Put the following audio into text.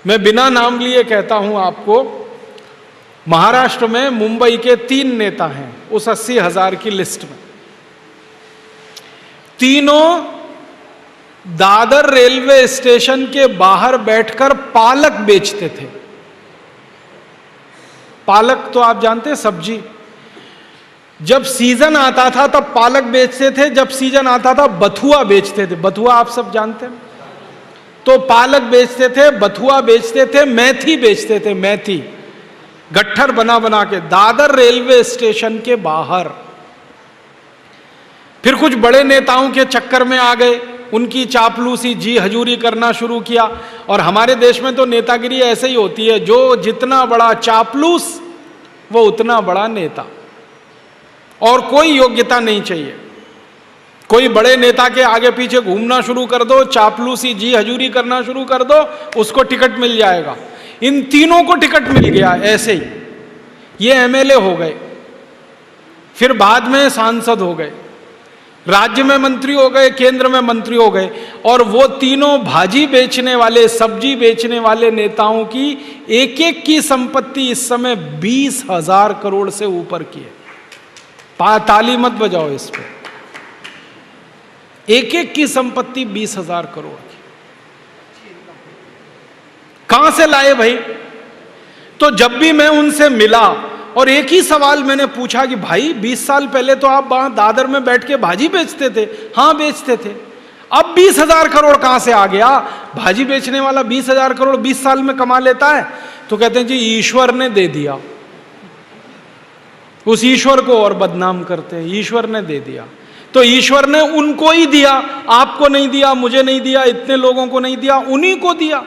मैं बिना नाम लिए कहता हूं आपको, महाराष्ट्र में मुंबई के 3 नेता हैं उस 80,000 की लिस्ट में। तीनों दादर रेलवे स्टेशन के बाहर बैठकर पालक बेचते थे। पालक तो आप जानते हैं, सब्जी। जब सीजन आता था तब पालक बेचते थे, जब सीजन आता था बथुआ बेचते थे। बथुआ आप सब जानते हैं। तो पालक बेचते थे, बथुआ बेचते थे, मेथी बेचते थे, मेथी गट्ठर बना बना के दादर रेलवे स्टेशन के बाहर। फिर कुछ बड़े नेताओं के चक्कर में आ गए, उनकी चापलूसी जी हजूरी करना शुरू किया। और हमारे देश में तो नेतागिरी ऐसे ही होती है, जो जितना बड़ा चापलूस वो उतना बड़ा नेता, और कोई योग्यता नहीं चाहिए। कोई बड़े नेता के आगे पीछे घूमना शुरू कर दो, चापलूसी जी हजूरी करना शुरू कर दो, उसको टिकट मिल जाएगा। इन तीनों को टिकट मिल गया ऐसे ही। ये एमएलए हो गए, फिर बाद में सांसद हो गए, राज्य में मंत्री हो गए, केंद्र में मंत्री हो गए। और वो तीनों भाजी बेचने वाले, सब्जी बेचने वाले नेताओं की एक एक की संपत्ति इस समय 20,000 करोड़ से ऊपर की है। ताली मत बजाओ इस पे। एक एक की संपत्ति 20,000 करोड़ की। कहां से लाए भाई? तो जब भी मैं उनसे मिला और एक ही सवाल मैंने पूछा कि भाई 20 साल पहले तो आप वहां दादर में बैठ के भाजी बेचते थे। हाँ बेचते थे। अब 20,000 करोड़ कहां से आ गया? भाजी बेचने वाला 20,000 करोड़ 20 साल में कमा लेता है? तो कहते हैं जी ईश्वर ने दे दिया। उस ईश्वर को और बदनाम करते हैं, ईश्वर ने दे दिया। तो ईश्वर ने उनको ही दिया, आपको नहीं दिया, मुझे नहीं दिया, इतने लोगों को नहीं दिया, उन्हीं को दिया।